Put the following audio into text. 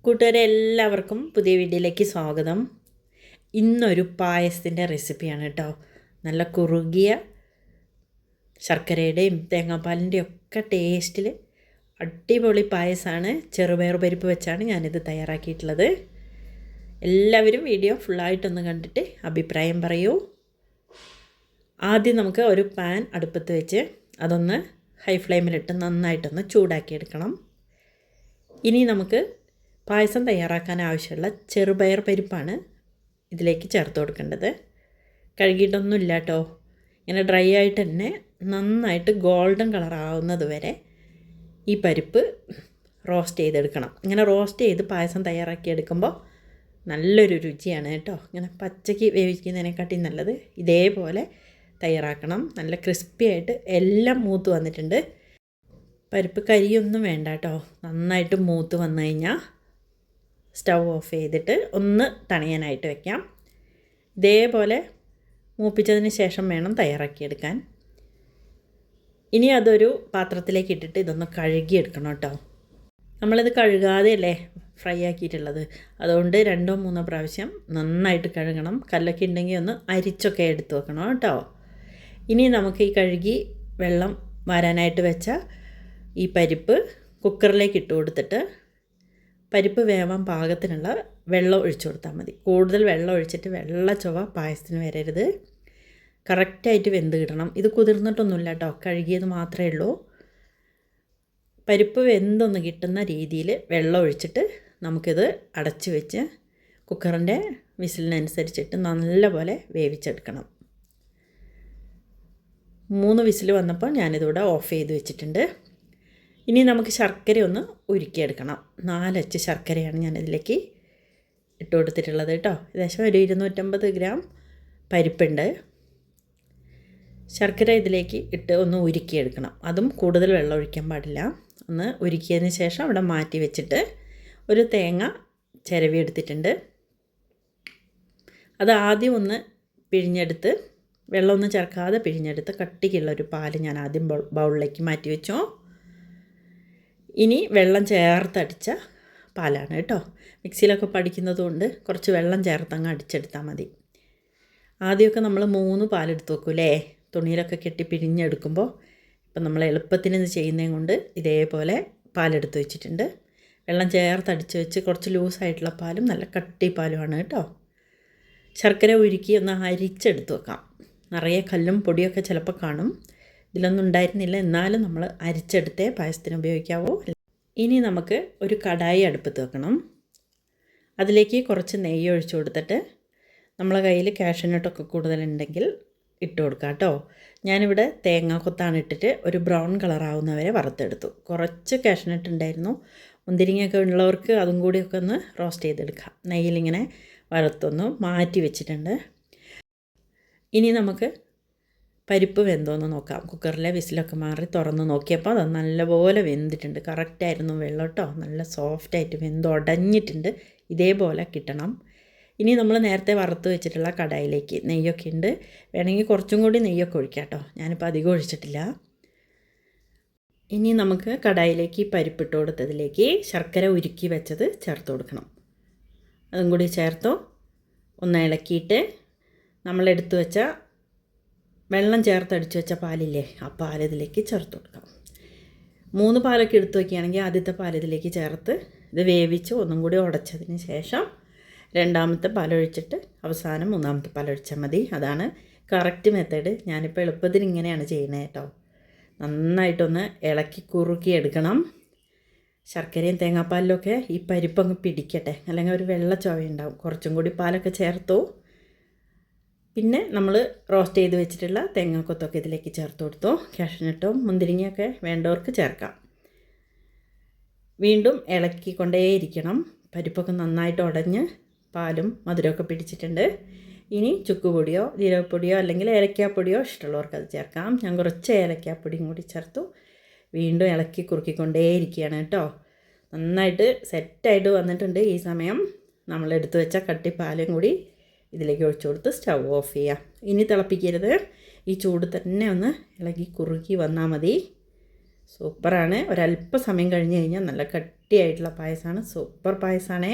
കൂട്ടുകാരെ എല്ലാവർക്കും പുതിയ വീഡിയോയിലേക്ക് സ്വാഗതം. ഇന്നൊരു പായസത്തിൻ്റെ റെസിപ്പിയാണ് കേട്ടോ. നല്ല കുറുകിയ ശർക്കരയുടെയും തേങ്ങാപ്പാലിൻ്റെയും ഒക്കെ ടേസ്റ്റിൽ അടിപൊളി പായസമാണ്. ചെറുപയർ പരിപ്പ് വെച്ചാണ് ഞാനിത് തയ്യാറാക്കിയിട്ടുള്ളത്. എല്ലാവരും വീഡിയോ ഫുള്ളായിട്ടൊന്ന് കണ്ടിട്ട് അഭിപ്രായം പറയൂ. ആദ്യം നമുക്ക് ഒരു പാൻ അടുപ്പത്ത് വെച്ച് അതൊന്ന് ഹൈ ഫ്ലെയിമിലിട്ട് നന്നായിട്ടൊന്ന് ചൂടാക്കിയെടുക്കണം. ഇനി നമുക്ക് പായസം തയ്യാറാക്കാൻ ആവശ്യമുള്ള ചെറുപയർ പരിപ്പാണ് ഇതിലേക്ക് ചേർത്ത് കൊടുക്കേണ്ടത്. കഴുകിയിട്ടൊന്നുമില്ല കേട്ടോ. ഇങ്ങനെ ഡ്രൈ ആയിട്ട് തന്നെ നന്നായിട്ട് ഗോൾഡൻ കളർ ആവുന്നത് വരെ ഈ പരിപ്പ് റോസ്റ്റ് ചെയ്തെടുക്കണം. ഇങ്ങനെ റോസ്റ്റ് ചെയ്ത് പായസം തയ്യാറാക്കിയെടുക്കുമ്പോൾ നല്ലൊരു രുചിയാണ് കേട്ടോ. ഇങ്ങനെ പച്ചയ്ക്ക് വേവിക്കുന്നതിനെക്കാട്ടി നല്ലത് ഇതേപോലെ തയ്യാറാക്കണം. നല്ല ക്രിസ്പി ആയിട്ട് എല്ലാം മൂത്ത് വന്നിട്ടുണ്ട്. പരിപ്പ് കരിയൊന്നും വേണ്ട കേട്ടോ. നന്നായിട്ട് മൂത്ത് വന്നു കഴിഞ്ഞാൽ സ്റ്റൗ ഓഫ് ചെയ്തിട്ട് ഒന്ന് തണിയാനായിട്ട് വെക്കാം. ഇതേപോലെ മൂപ്പിച്ചതിന് ശേഷം വേണം തയ്യാറാക്കിയെടുക്കാൻ. ഇനി അതൊരു പാത്രത്തിലേക്ക് ഇട്ടിട്ട് ഇതൊന്ന് കഴുകിയെടുക്കണം കേട്ടോ. നമ്മളിത് കഴുകാതെയല്ലേ ഫ്രൈ ആക്കിയിട്ടുള്ളത്, അതുകൊണ്ട് 2-3 പ്രാവശ്യം നന്നായിട്ട് കഴുകണം. കല്ലൊക്കെ ഉണ്ടെങ്കിൽ ഒന്ന് അരിച്ചൊക്കെ എടുത്ത് വെക്കണം കേട്ടോ. ഇനി നമുക്ക് ഈ കഴുകി വെള്ളം വരാനായിട്ട് വെച്ച ഈ പരിപ്പ് കുക്കറിലേക്ക് ഇട്ട് കൊടുത്തിട്ട് പരിപ്പ് വേവാൻ പാകത്തിനുള്ള വെള്ളം ഒഴിച്ചു കൊടുത്താൽ മതി. കൂടുതൽ വെള്ളം ഒഴിച്ചിട്ട് വെള്ള ചൊവ പായസത്തിന് വരരുത്. കറക്റ്റായിട്ട് വെന്ത് കിട്ടണം. ഇത് കുതിർന്നിട്ടൊന്നുമില്ല കേട്ടോ, കഴുകിയത് മാത്രമേ ഉള്ളൂ. പരിപ്പ് വെന്തൊന്ന് കിട്ടുന്ന രീതിയിൽ വെള്ളം ഒഴിച്ചിട്ട് നമുക്കിത് അടച്ച് വെച്ച് കുക്കറിൻ്റെ വിസിലിനനുസരിച്ചിട്ട് നല്ലപോലെ വേവിച്ചെടുക്കണം. 3 വിസിൽ വന്നപ്പോൾ ഞാനിതിവിടെ ഓഫ് ചെയ്ത് വെച്ചിട്ടുണ്ട്. ഇനി നമുക്ക് ശർക്കര ഒന്ന് ഉരുക്കിയെടുക്കണം. 4 അച്ച് ശർക്കരയാണ് ഞാനിതിലേക്ക് ഇട്ട് കൊടുത്തിട്ടുള്ളത് കേട്ടോ. ഏകദേശം ഒരു 250 ഗ്രാം പരിപ്പുണ്ട്. ശർക്കര ഇതിലേക്ക് ഇട്ട് ഒന്ന് ഉരുക്കിയെടുക്കണം. അതും കൂടുതൽ വെള്ളം ഒഴിക്കാൻ പാടില്ല. ഒന്ന് ഉരുക്കിയതിന് ശേഷം അവിടെ മാറ്റി വെച്ചിട്ട് ഒരു തേങ്ങ ചിരവി എടുത്തിട്ടുണ്ട്. അത് ആദ്യം ഒന്ന് പിഴിഞ്ഞെടുത്ത്, വെള്ളമൊന്നും ചേർക്കാതെ പിഴിഞ്ഞെടുത്ത് കട്ടിക്കുള്ളൊരു പാല് ഞാൻ ആദ്യം ബൗളിലേക്ക് മാറ്റി വെച്ചു. ഇനി വെള്ളം ചേർത്തടിച്ച പാലാണ് കേട്ടോ. മിക്സിയിലൊക്കെ പഠിക്കുന്നത് കൊണ്ട് കുറച്ച് വെള്ളം ചേർത്തങ്ങ് അടിച്ചെടുത്താൽ മതി. ആദ്യമൊക്കെ നമ്മൾ 3 പാലെടുത്ത് വെക്കൂലേ, തുണിയിലൊക്കെ കെട്ടി പിഴിഞ്ഞെടുക്കുമ്പോൾ. ഇപ്പം നമ്മൾ എളുപ്പത്തിന് ഇത് ചെയ്യുന്നതും കൊണ്ട് ഇതേപോലെ പാലെടുത്ത് വെച്ചിട്ടുണ്ട്. വെള്ളം ചേർത്തടിച്ച് വെച്ച് കുറച്ച് ലൂസായിട്ടുള്ള പാലും നല്ല കട്ടി പാലുമാണ് കേട്ടോ. ശർക്കര ഉരുക്കി ഒന്ന് അരിച്ചെടുത്ത് വെക്കാം. നിറയെ കല്ലും പൊടിയൊക്കെ ചിലപ്പോൾ കാണും. ഇതിലൊന്നും ഉണ്ടായിരുന്നില്ല, എന്നാലും നമ്മൾ അരിച്ചെടുത്തേ പായസത്തിന് ഉപയോഗിക്കാവൂ. ഇനി നമുക്ക് ഒരു കടായി അടുപ്പത്ത് വെക്കണം. അതിലേക്ക് കുറച്ച് നെയ്യ് ഒഴിച്ചു കൊടുത്തിട്ട് നമ്മളെ കയ്യിൽ കാഷ്യൂനട്ടൊക്കെ കൂടുതലുണ്ടെങ്കിൽ ഇട്ട് കൊടുക്കാം കേട്ടോ. ഞാനിവിടെ തേങ്ങാക്കൊത്താണ് ഇട്ടിട്ട് ഒരു ബ്രൗൺ കളറാവുന്നവരെ വറുത്തെടുത്തു. കുറച്ച് കാഷ്യൂനട്ട് ഉണ്ടായിരുന്നു. മുന്തിരിങ്ങയൊക്കെ ഉള്ളവർക്ക് അതും കൂടിയൊക്കെ ഒന്ന് റോസ്റ്റ് ചെയ്തെടുക്കാം. നെയ്യിലിങ്ങനെ വറുത്തൊന്ന് മാറ്റി വെച്ചിട്ടുണ്ട്. ഇനി നമുക്ക് പരിപ്പ് വെന്തോന്ന് നോക്കാം. കുക്കറിലെ വിസിലൊക്കെ മാറി തുറന്ന് നോക്കിയപ്പോൾ അത് നല്ലപോലെ വെന്തിട്ടുണ്ട്. കറക്റ്റായിരുന്നു വെള്ളം കേട്ടോ. നല്ല സോഫ്റ്റായിട്ട് വെന്തുടഞ്ഞിട്ടുണ്ട്. ഇതേപോലെ കിട്ടണം. ഇനി നമ്മൾ നേരത്തെ വറുത്ത് വെച്ചിട്ടുള്ള കടായിലേക്ക് നെയ്യൊക്കെ ഉണ്ട്. വേണമെങ്കിൽ കുറച്ചും കൂടി നെയ്യൊക്കെ ഒഴിക്കാം കേട്ടോ. ഞാനിപ്പോൾ അധികം ഒഴിച്ചിട്ടില്ല. ഇനി നമുക്ക് കടായിലേക്ക് പരിപ്പിട്ട് കൊടുത്തതിലേക്ക് ശർക്കര ഉരുക്കി വെച്ചത് ചേർത്ത് കൊടുക്കണം. അതും കൂടി ചേർത്തോ ഒന്ന് ഇളക്കിയിട്ട് നമ്മളെടുത്ത് വെച്ച വെള്ളം ചേർത്തടിച്ച് വെച്ച പാലില്ലേ, ആ പാലിതിലേക്ക് ചേർത്ത് കൊടുക്കാം. 3 പാലൊക്കെ എടുത്ത് വയ്ക്കുകയാണെങ്കിൽ ആദ്യത്തെ പാലിതിലേക്ക് ചേർത്ത് ഇത് വേവിച്ച് ഒന്നും കൂടി ഉടച്ചതിന് ശേഷം 2ാമത്തെ പാലൊഴിച്ചിട്ട് അവസാനം 3ാമത്തെ പാലൊഴിച്ചാൽ മതി. അതാണ് കറക്റ്റ് മെത്തേഡ്. ഞാനിപ്പോൾ എളുപ്പത്തിന് ഇങ്ങനെയാണ് ചെയ്യുന്നത് കേട്ടോ. നന്നായിട്ടൊന്ന് ഇളക്കി കുറുക്കി എടുക്കണം. ശർക്കരയും തേങ്ങാപ്പാലിലൊക്കെ ഈ പരിപ്പങ്ങ് പിടിക്കട്ടെ, അല്ലെങ്കിൽ ഒരു വെള്ള ചുവയുണ്ടാവും. കുറച്ചും കൂടി പാലൊക്കെ ചേർത്തു. പിന്നെ നമ്മൾ റോസ്റ്റ് ചെയ്ത് വെച്ചിട്ടുള്ള തേങ്ങാക്കൊത്തൊക്കെ ഇതിലേക്ക് ചേർത്ത് കൊടുത്തു. കാഷ്യൂനട്ടും മുന്തിരിങ്ങയൊക്കെ വേണ്ടവർക്ക് ചേർക്കാം. വീണ്ടും ഇളക്കിക്കൊണ്ടേയിരിക്കണം. പരിപ്പൊക്കെ നന്നായിട്ട് ഉടഞ്ഞ് പാലും മധുരമൊക്കെ പിടിച്ചിട്ടുണ്ട്. ഇനി ചുക്കുപൊടിയോ ജീരകപ്പൊടിയോ അല്ലെങ്കിൽ ഏലക്കാപ്പൊടിയോ ഇഷ്ടമുള്ളവർക്ക് അത് ചേർക്കാം. ഞാൻ കുറച്ച് ഏലക്കാപ്പൊടിയും കൂടി ചേർത്തു. വീണ്ടും ഇളക്കി കുറുക്കിക്കൊണ്ടേയിരിക്കുകയാണ് കേട്ടോ. നന്നായിട്ട് സെറ്റായിട്ട് വന്നിട്ടുണ്ട്. ഈ സമയം നമ്മൾ എടുത്തു വെച്ച കട്ടിപ്പാലും കൂടി ഇതിലേക്ക് ഒഴിച്ചു കൊടുത്ത് സ്റ്റൗ ഓഫ് ചെയ്യാം. ഇനി തിളപ്പിക്കരുത്. ഈ ചൂട് തന്നെ ഒന്ന് ഇളകി കുറുക്കി വന്നാൽ മതി. സൂപ്പറാണ്. ഒരല്പ സമയം കഴിഞ്ഞ് കഴിഞ്ഞാൽ നല്ല കട്ടിയായിട്ടുള്ള പായസമാണ്. സൂപ്പർ പായസമാണ്.